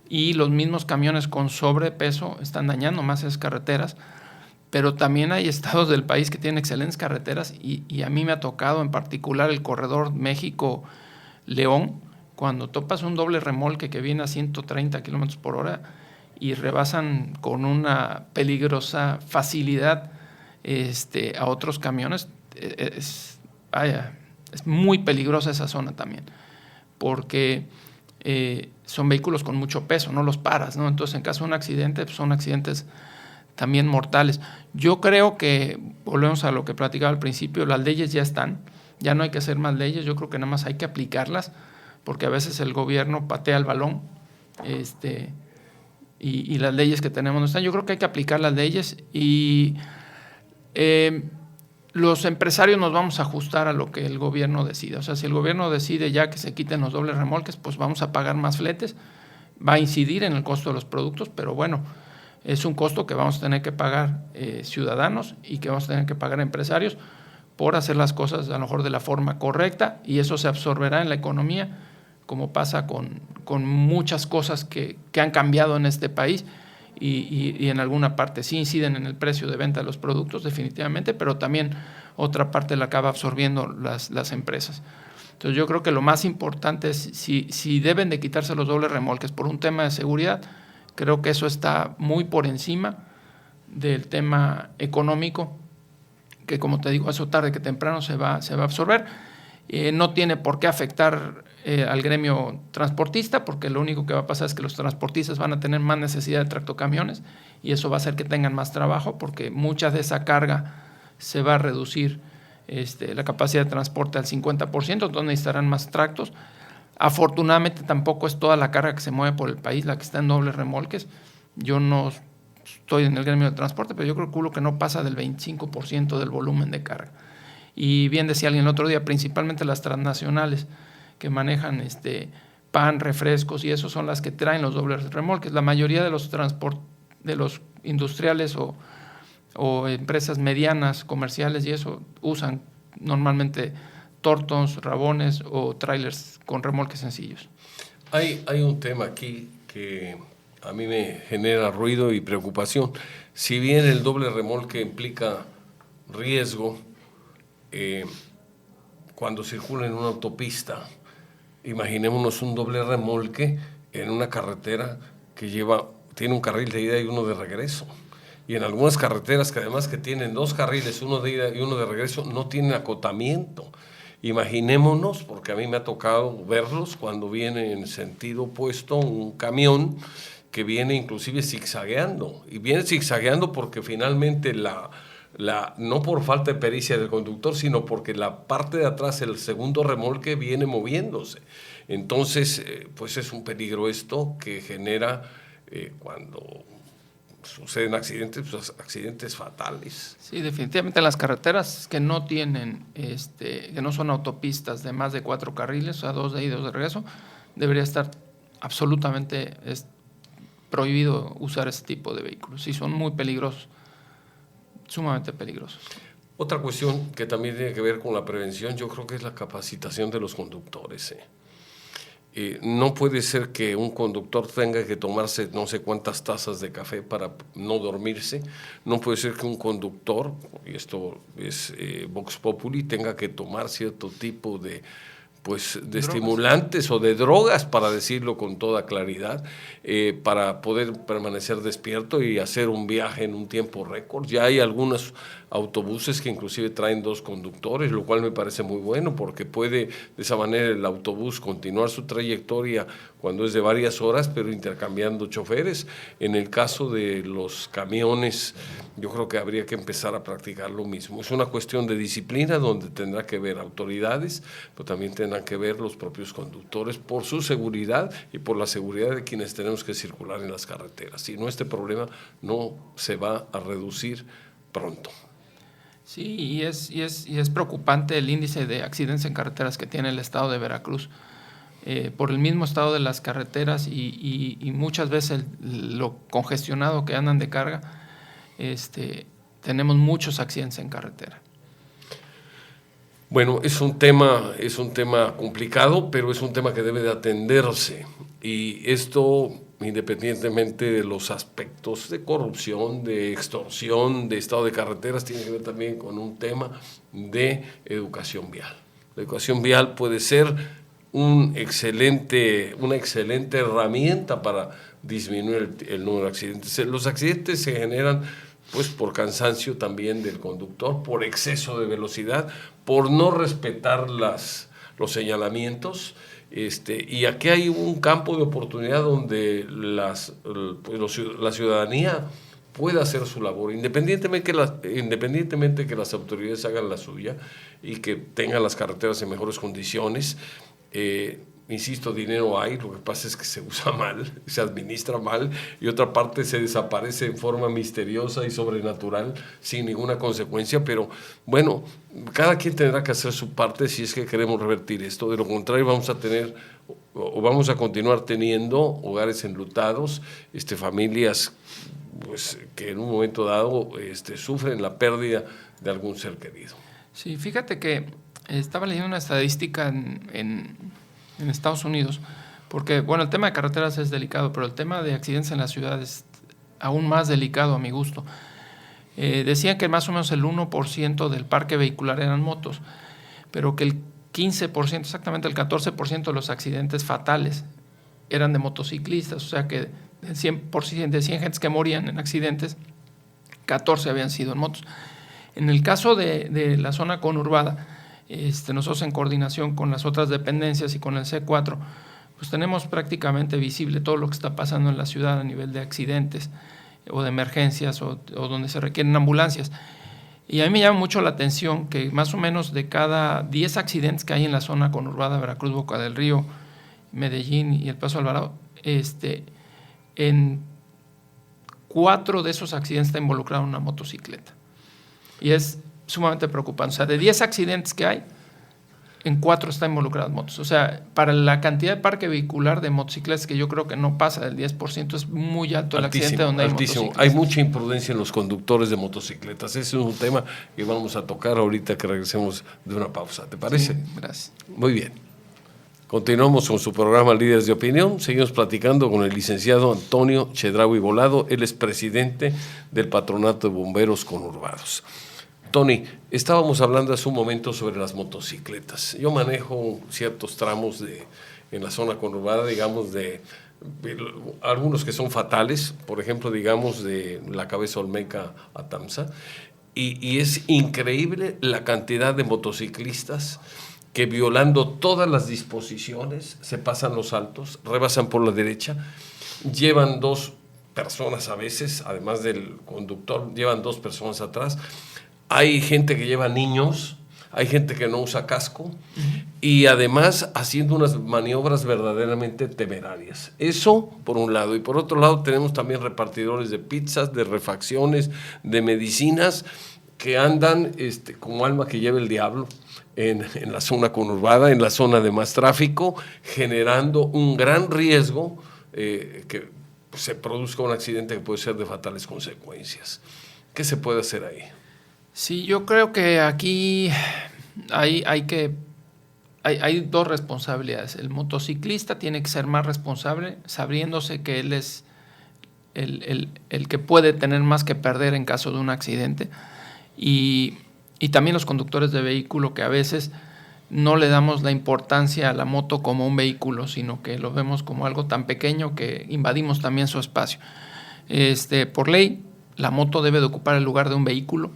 y los mismos camiones con sobrepeso están dañando más esas carreteras. Pero también hay estados del país que tienen excelentes carreteras, y a mí me ha tocado en particular el corredor México-León, cuando topas un doble remolque que viene a 130 kilómetros por hora y rebasan con una peligrosa facilidad a otros camiones. Es muy peligrosa esa zona también, porque son vehículos con mucho peso, no los paras, ¿no? Entonces, en caso de un accidente, pues son accidentes también mortales. Yo creo que, volvemos a lo que platicaba al principio, las leyes ya están, ya no hay que hacer más leyes, yo creo que nada más hay que aplicarlas, porque a veces el gobierno patea el balón, y las leyes que tenemos no están. Yo creo que hay que aplicar las leyes, y los empresarios nos vamos a ajustar a lo que el gobierno decida. O sea, si el gobierno decide ya que se quiten los dobles remolques, pues vamos a pagar más fletes, va a incidir en el costo de los productos, pero bueno, es un costo que vamos a tener que pagar ciudadanos y que vamos a tener que pagar empresarios por hacer las cosas a lo mejor de la forma correcta, y eso se absorberá en la economía, como pasa con muchas cosas que han cambiado en este país, y en alguna parte sí inciden en el precio de venta de los productos definitivamente, pero también otra parte la acaba absorbiendo las empresas. Entonces yo creo que lo más importante es si deben de quitarse los dobles remolques por un tema de seguridad. Creo que eso está muy por encima del tema económico, que, como te digo, eso tarde que temprano se va a absorber. No tiene por qué afectar al gremio transportista, porque lo único que va a pasar es que los transportistas van a tener más necesidad de tractocamiones, y eso va a hacer que tengan más trabajo, porque mucha de esa carga se va a reducir la capacidad de transporte al 50%, donde necesitarán más tractos. Afortunadamente tampoco es toda la carga que se mueve por el país la que está en dobles remolques. Yo no estoy en el gremio del transporte, pero yo calculo que no pasa del 25% del volumen de carga. Y bien decía alguien el otro día, principalmente las transnacionales que manejan pan, refrescos y eso, son las que traen los dobles remolques. La mayoría de los industriales o empresas medianas, comerciales y eso, usan normalmente tortons, rabones o trailers con remolques sencillos. Hay un tema aquí que a mí me genera ruido y preocupación. Si bien el doble remolque implica riesgo, cuando circula en una autopista, imaginémonos un doble remolque en una carretera que tiene un carril de ida y uno de regreso. Y en algunas carreteras que además que tienen dos carriles, uno de ida y uno de regreso, no tienen acotamiento. Imaginémonos, porque a mí me ha tocado verlos cuando viene en sentido opuesto un camión que viene inclusive zigzagueando. Y viene zigzagueando porque finalmente no por falta de pericia del conductor, sino porque la parte de atrás, el segundo remolque, viene moviéndose. Entonces, pues es un peligro esto que genera cuando suceden accidentes, pues accidentes fatales. Sí, definitivamente las carreteras que no tienen, que no son autopistas de más de 4 carriles, o sea, 2 de ida y 2 de regreso, debería estar absolutamente prohibido usar ese tipo de vehículos. Sí, son muy peligrosos, sumamente peligrosos. Otra cuestión que también tiene que ver con la prevención, yo creo que es la capacitación de los conductores. No puede ser que un conductor tenga que tomarse no sé cuántas tazas de café para no dormirse. No puede ser que un conductor, y esto es Vox Populi, tenga que tomar cierto tipo de estimulantes o de drogas, para decirlo con toda claridad, para poder permanecer despierto y hacer un viaje en un tiempo récord. Ya hay algunos autobuses que inclusive traen 2 conductores, lo cual me parece muy bueno, porque puede de esa manera el autobús continuar su trayectoria cuando es de varias horas, pero intercambiando choferes. En el caso de los camiones, yo creo que habría que empezar a practicar lo mismo. Es una cuestión de disciplina donde tendrá que ver autoridades, pero también tendrán que ver los propios conductores por su seguridad y por la seguridad de quienes tenemos que circular en las carreteras. Si no, este problema no se va a reducir pronto. Sí, y es preocupante el índice de accidentes en carreteras que tiene el estado de Veracruz. Por el mismo estado de las carreteras y muchas veces lo congestionado que andan de carga, tenemos muchos accidentes en carretera. Bueno, es un tema complicado, pero es un tema que debe de atenderse. Y esto, independientemente de los aspectos de corrupción, de extorsión, de estado de carreteras, tiene que ver también con un tema de educación vial. La educación vial puede ser una excelente herramienta para disminuir el número de accidentes. Los accidentes se generan pues por cansancio también del conductor, por exceso de velocidad, por no respetar los señalamientos. Y aquí hay un campo de oportunidad donde la ciudadanía pueda hacer su labor, independientemente que las autoridades hagan la suya y que tengan las carreteras en mejores condiciones. Insisto, dinero hay, lo que pasa es que se usa mal, se administra mal, y otra parte se desaparece en forma misteriosa y sobrenatural sin ninguna consecuencia. Pero bueno, cada quien tendrá que hacer su parte si es que queremos revertir esto. De lo contrario, vamos a continuar teniendo hogares enlutados, familias pues que en un momento dado sufren la pérdida de algún ser querido. Sí, fíjate que estaba leyendo una estadística en Estados Unidos, porque bueno, el tema de carreteras es delicado, pero el tema de accidentes en la ciudad es aún más delicado a mi gusto. Decían que más o menos el 1% del parque vehicular eran motos, pero que el 15%, exactamente el 14% de los accidentes fatales eran de motociclistas, o sea que de 100%, de 100 gentes que morían en accidentes, 14 habían sido en motos. En el caso de la zona conurbada, nosotros en coordinación con las otras dependencias y con el C4, pues tenemos prácticamente visible todo lo que está pasando en la ciudad a nivel de accidentes o de emergencias o donde se requieren ambulancias. Y a mí me llama mucho la atención que más o menos de cada 10 accidentes que hay en la zona conurbada, Veracruz, Boca del Río, Medellín y El Paso Alvarado, en 4 de esos accidentes está involucrada una motocicleta. Y es sumamente preocupante. O sea, de 10 accidentes que hay, en 4 están involucradas motos. O sea, para la cantidad de parque vehicular de motocicletas, que yo creo que no pasa del 10%, es muy alto el accidente donde hay motocicletas. Hay mucha imprudencia en los conductores de motocicletas. Ese es un tema que vamos a tocar ahorita que regresemos de una pausa. ¿Te parece? Sí, gracias. Muy bien. Continuamos con su programa Líderes de Opinión. Seguimos platicando con el licenciado Antonio Chedraui Volado. Él es presidente del Patronato de Bomberos Conurbados. Tony, estábamos hablando hace un momento sobre las motocicletas. Yo manejo ciertos tramos en la zona conurbada, digamos, de algunos que son fatales, por ejemplo, digamos, de la Cabeza Olmeca a Tamsa, y es increíble la cantidad de motociclistas que, violando todas las disposiciones, se pasan los altos, rebasan por la derecha, llevan 2 personas a veces, además del conductor, llevan 2 personas atrás. Hay gente que lleva niños, hay gente que no usa casco, y además haciendo unas maniobras verdaderamente temerarias. Eso por un lado. Y por otro lado tenemos también repartidores de pizzas, de refacciones, de medicinas, que andan como alma que lleva el diablo en la zona conurbada, en la zona de más tráfico, generando un gran riesgo que se produzca un accidente que puede ser de fatales consecuencias. ¿Qué se puede hacer ahí? Sí, yo creo que aquí hay que hay dos responsabilidades. El motociclista tiene que ser más responsable, sabiéndose que él es el que puede tener más que perder en caso de un accidente. Y también los conductores de vehículo, que a veces no le damos la importancia a la moto como un vehículo, sino que lo vemos como algo tan pequeño que invadimos también su espacio. Por ley, la moto debe de ocupar el lugar de un vehículo,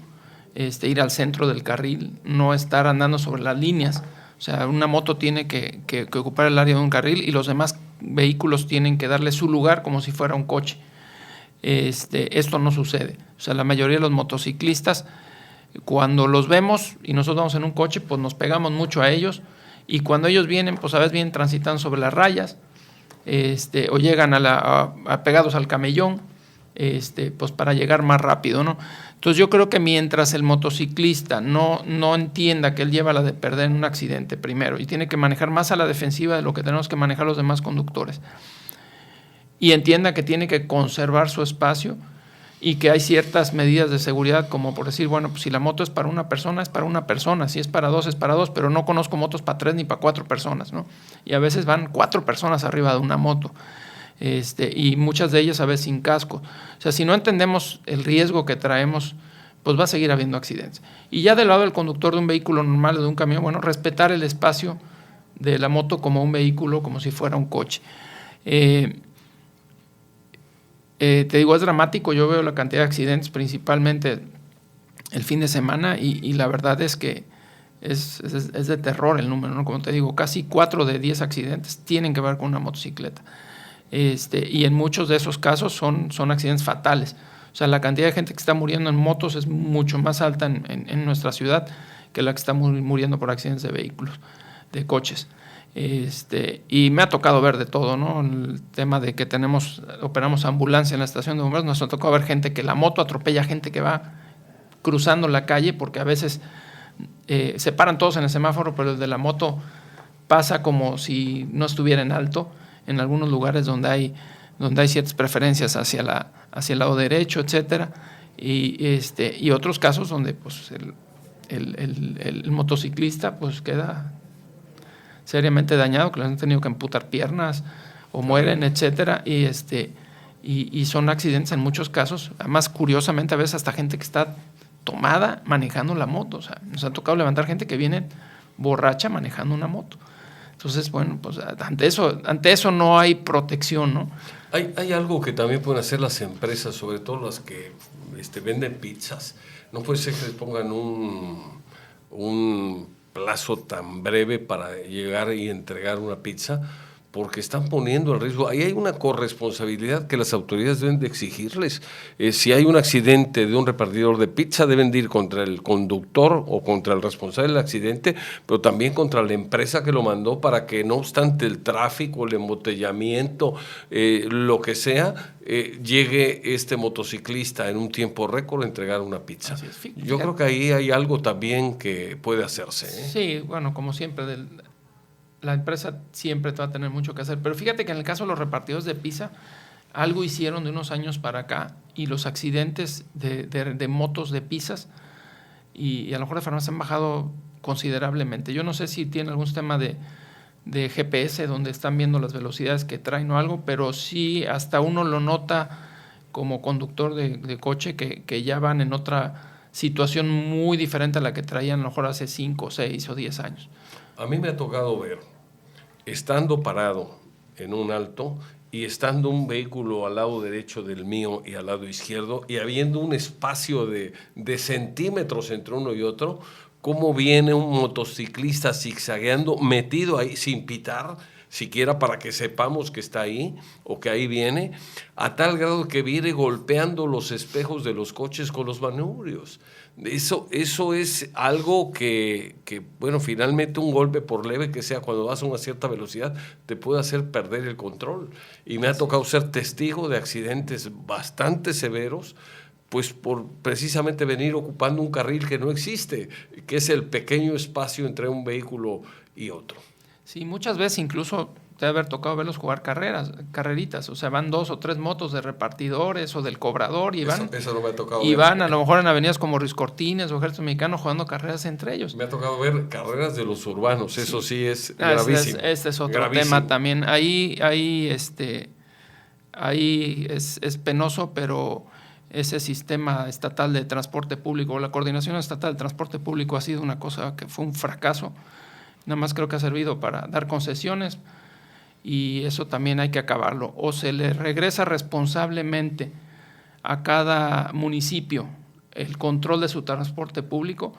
ir al centro del carril, no estar andando sobre las líneas. O sea, una moto tiene que ocupar el área de un carril y los demás vehículos tienen que darle su lugar como si fuera un coche. Esto no sucede. O sea, la mayoría de los motociclistas, cuando los vemos y nosotros vamos en un coche, pues nos pegamos mucho a ellos, y cuando ellos vienen, pues a veces vienen transitando sobre las rayas, o llegan pegados al camellón, pues para llegar más rápido, ¿no? Entonces yo creo que mientras el motociclista no entienda que él lleva la de perder en un accidente primero, y tiene que manejar más a la defensiva de lo que tenemos que manejar los demás conductores, y entienda que tiene que conservar su espacio y que hay ciertas medidas de seguridad, como por decir, bueno, pues si la moto es para una persona, es para una persona, si es para dos, es para dos, pero no conozco motos para 3 ni para 4 personas, ¿no? Y a veces van 4 personas arriba de una moto, y muchas de ellas a veces sin casco. O sea, si no entendemos el riesgo que traemos, pues va a seguir habiendo accidentes. Y ya del lado del conductor de un vehículo normal o de un camión, bueno, respetar el espacio de la moto como un vehículo, como si fuera un coche. Te digo, es dramático. Yo veo la cantidad de accidentes principalmente el fin de semana, y la verdad es que es de terror el número, ¿no? Como te digo, casi 4 de 10 accidentes tienen que ver con una motocicleta. Y en muchos de esos casos son accidentes fatales. O sea, la cantidad de gente que está muriendo en motos es mucho más alta en nuestra ciudad que la que está muriendo por accidentes de vehículos, de coches. Y me ha tocado ver de todo, ¿no? El tema de que operamos ambulancia en la estación de bomberos, nos ha tocado ver gente que la moto atropella gente que va cruzando la calle, porque a veces se paran todos en el semáforo, pero el de la moto pasa como si no estuviera en alto, en algunos lugares donde hay ciertas preferencias hacia el lado derecho, etcétera, y otros casos donde pues el motociclista pues queda seriamente dañado, que le han tenido que amputar piernas o mueren, etcétera, y son accidentes en muchos casos. Además, curiosamente, a veces hasta gente que está tomada manejando la moto. O sea, nos ha tocado levantar gente que viene borracha manejando una moto. Entonces, bueno, pues ante eso no hay protección, ¿no? Hay algo que también pueden hacer las empresas, sobre todo las que venden pizzas. No puede ser que les pongan un plazo tan breve para llegar y entregar una pizza, porque están poniendo en riesgo. Ahí hay una corresponsabilidad que las autoridades deben de exigirles. Si hay un accidente de un repartidor de pizza, deben de ir contra el conductor o contra el responsable del accidente, pero también contra la empresa que lo mandó, para que no obstante el tráfico, el embotellamiento, lo que sea, llegue este motociclista en un tiempo récord a entregar una pizza. Yo creo que ahí hay algo también que puede hacerse, ¿eh? Sí, bueno, como siempre, la empresa siempre va a tener mucho que hacer. Pero fíjate que en el caso de los repartidores de pizza, algo hicieron de unos años para acá, y los accidentes de motos de pizzas y a lo mejor de farmacia han bajado considerablemente. Yo no sé si tiene algún sistema de GPS donde están viendo las velocidades que traen o algo, pero sí hasta uno lo nota como conductor de coche que ya van en otra situación muy diferente a la que traían a lo mejor hace 5, 6 o 10 años. A mí me ha tocado ver, estando parado en un alto y estando un vehículo al lado derecho del mío y al lado izquierdo, y habiendo un espacio de centímetros entre uno y otro, cómo viene un motociclista zigzagueando, metido ahí sin pitar siquiera para que sepamos que está ahí o que ahí viene, a tal grado que viene golpeando los espejos de los coches con los manubrios. Eso es algo que, bueno, finalmente un golpe, por leve que sea, cuando vas a una cierta velocidad, te puede hacer perder el control. Y me ha tocado ser testigo de accidentes bastante severos, pues por precisamente venir ocupando un carril que no existe, que es el pequeño espacio entre un vehículo y otro. Sí, muchas veces incluso te debe haber tocado verlos jugar carreritas, o sea, van 2 o 3 motos de repartidores o del cobrador y van, eso no me ha tocado y ver. van a lo mejor en avenidas como Ruiz Cortines o Ejército Mexicano jugando carreras entre ellos. Me ha tocado ver carreras de los urbanos, sí. Eso sí es gravísimo. Este es otro gravísimo. tema también. Ahí es penoso, pero ese sistema estatal de transporte público, la coordinación estatal de transporte público ha sido una cosa que fue un fracaso. Nada más creo que ha servido para dar concesiones y eso también hay que acabarlo. O se le regresa responsablemente a cada municipio el control de su transporte público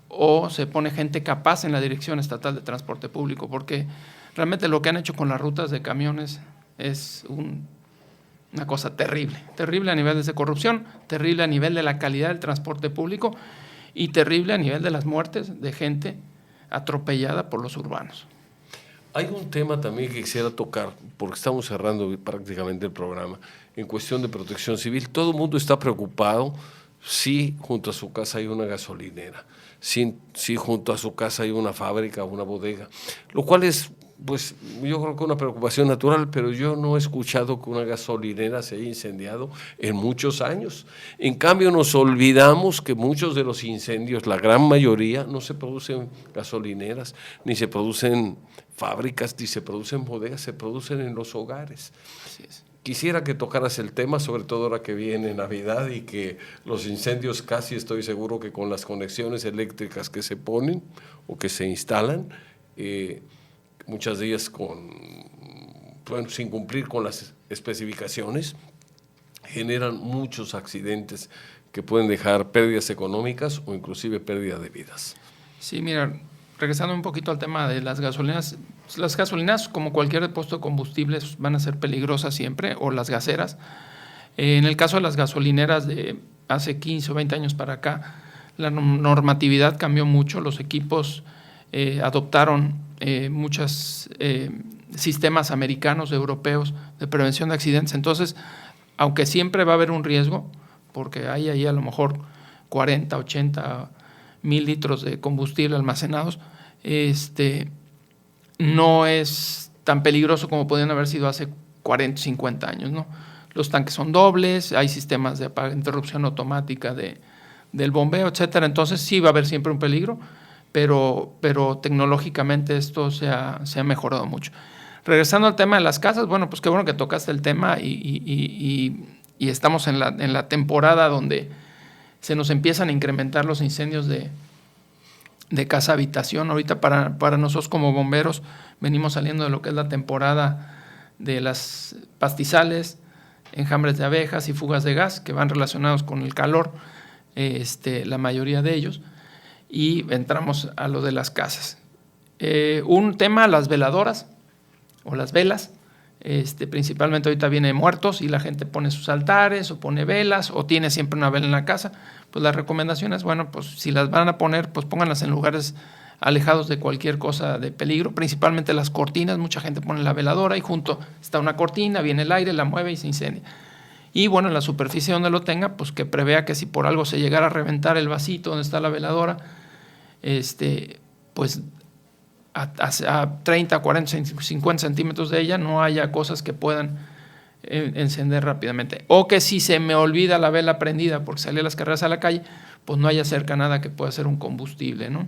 o se pone gente capaz en la Dirección Estatal de Transporte Público, porque realmente lo que han hecho con las rutas de camiones es una cosa terrible a nivel de corrupción, terrible a nivel de la calidad del transporte público y terrible a nivel de las muertes de gente atropellada por los urbanos. Hay un tema también que quisiera tocar, porque estamos cerrando prácticamente el programa, en cuestión de protección civil. Todo el mundo está preocupado si junto a su casa hay una gasolinera, si junto a su casa hay una fábrica o una bodega, lo cual es, pues, yo creo que una preocupación natural, pero yo no he escuchado que una gasolinera se haya incendiado en muchos años. En cambio, nos olvidamos que muchos de los incendios, la gran mayoría, no se producen gasolineras, ni se producen fábricas, ni se producen bodegas, se producen en los hogares. Así es. Quisiera que tocaras el tema, sobre todo ahora que viene Navidad y que los incendios casi estoy seguro que con las conexiones eléctricas que se ponen o que se instalan, muchas de ellas sin cumplir con las especificaciones, generan muchos accidentes que pueden dejar pérdidas económicas o inclusive pérdida de vidas. Sí, mira, regresando un poquito al tema de las gasolineras, como cualquier depósito de combustibles, van a ser peligrosas siempre, o las gaseras. En el caso de las gasolineras de hace 15 o 20 años para acá, la normatividad cambió mucho, los equipos adoptaron muchos sistemas americanos, europeos, de prevención de accidentes. Entonces, aunque siempre va a haber un riesgo, porque hay ahí a lo mejor 40, 80 mil litros de combustible almacenados, no es tan peligroso como podían haber sido hace 40, 50 años, ¿no? Los tanques son dobles, hay sistemas de interrupción automática del bombeo, etcétera. Entonces sí va a haber siempre un peligro, pero tecnológicamente esto se ha mejorado mucho. Regresando al tema de las casas, bueno, pues qué bueno que tocaste el tema y estamos en la temporada donde se nos empiezan a incrementar los incendios de casa habitación. Ahorita para nosotros como bomberos venimos saliendo de lo que es la temporada de las pastizales, enjambres de abejas y fugas de gas que van relacionados con el calor, la mayoría de ellos, y entramos a lo de las casas. Un tema, las veladoras o las velas, principalmente ahorita viene muertos y la gente pone sus altares o pone velas o tiene siempre una vela en la casa. Pues la recomendación es, bueno, pues si las van a poner, pues pónganlas en lugares alejados de cualquier cosa de peligro, principalmente las cortinas. Mucha gente pone la veladora y junto está una cortina, viene el aire, la mueve y se incendia. Y bueno, en la superficie donde lo tenga, pues que prevea que si por algo se llegara a reventar el vasito donde está la veladora, pues a 30, 40, 50 centímetros de ella no haya cosas que puedan encender rápidamente. O que si se me olvida la vela prendida porque salí a las carreras a la calle, pues no haya cerca nada que pueda ser un combustible, ¿no?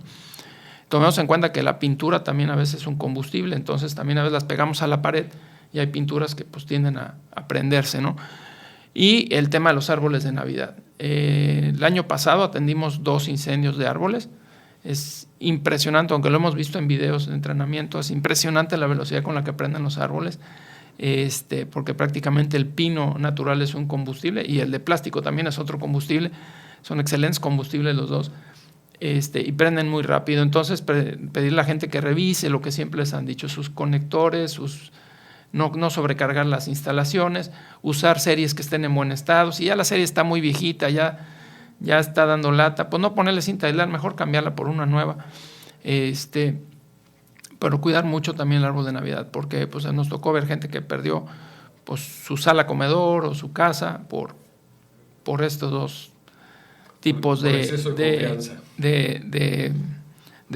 Tomemos en cuenta que la pintura también a veces es un combustible, entonces también a veces las pegamos a la pared y hay pinturas que pues tienden a prenderse, ¿no? Y el tema de los árboles de Navidad. El año pasado atendimos 2 incendios de árboles. Es impresionante, aunque lo hemos visto en videos de entrenamiento, es impresionante la velocidad con la que prenden los árboles, porque prácticamente el pino natural es un combustible y el de plástico también es otro combustible. Son excelentes combustibles los dos, y prenden muy rápido. Entonces, pedir a la gente que revise lo que siempre les han dicho, sus conectores, no sobrecargar las instalaciones, usar series que estén en buen estado. Si ya la serie está muy viejita, ya está dando lata, pues no ponerle cinta aislar, mejor cambiarla por una nueva. Pero cuidar mucho también el árbol de Navidad, porque pues nos tocó ver gente que perdió pues su sala comedor o su casa por estos dos tipos de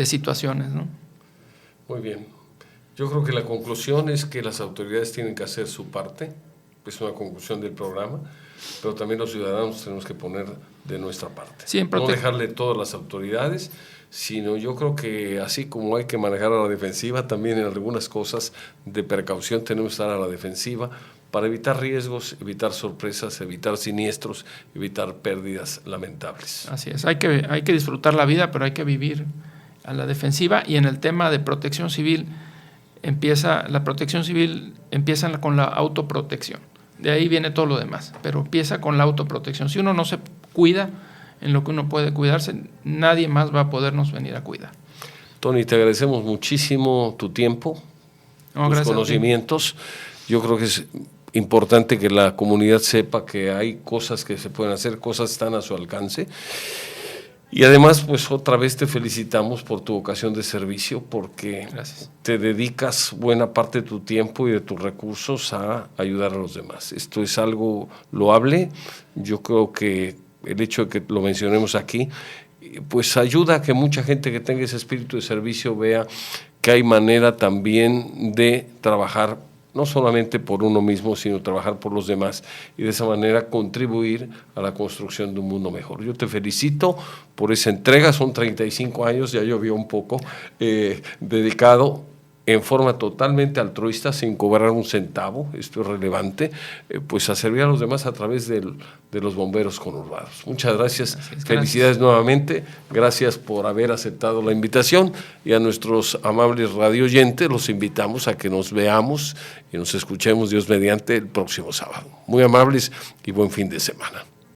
situaciones, ¿no? Muy bien. Yo creo que la conclusión es que las autoridades tienen que hacer su parte, es una conclusión del programa, pero también los ciudadanos tenemos que poner de nuestra parte. Sí, no dejarle todo a las autoridades, sino yo creo que así como hay que manejar a la defensiva, también en algunas cosas de precaución tenemos que estar a la defensiva para evitar riesgos, evitar sorpresas, evitar siniestros, evitar pérdidas lamentables. Así es, hay que disfrutar la vida, pero hay que vivir a la defensiva. Y en el tema de protección civil, la protección civil empieza con la autoprotección. De ahí viene todo lo demás, pero empieza con la autoprotección. Si uno no se cuida en lo que uno puede cuidarse, nadie más va a podernos venir a cuidar. Tony, te agradecemos muchísimo tu tiempo, tus conocimientos. Yo creo que es importante que la comunidad sepa que hay cosas que se pueden hacer, cosas están a su alcance. Y además, pues otra vez te felicitamos por tu vocación de servicio, porque te dedicas buena parte de tu tiempo y de tus recursos a ayudar a los demás. Esto es algo loable. Yo creo que el hecho de que lo mencionemos aquí, pues ayuda a que mucha gente que tenga ese espíritu de servicio vea que hay manera también de trabajar no solamente por uno mismo, sino trabajar por los demás y de esa manera contribuir a la construcción de un mundo mejor. Yo te felicito por esa entrega, son 35 años, ya llovió un poco, dedicado en forma totalmente altruista, sin cobrar un centavo, esto es relevante, pues a servir a los demás a través de los bomberos conurbados. Muchas gracias, felicidades nuevamente, gracias por haber aceptado la invitación, y a nuestros amables radioyentes los invitamos a que nos veamos y nos escuchemos, Dios mediante, el próximo sábado. Muy amables y buen fin de semana.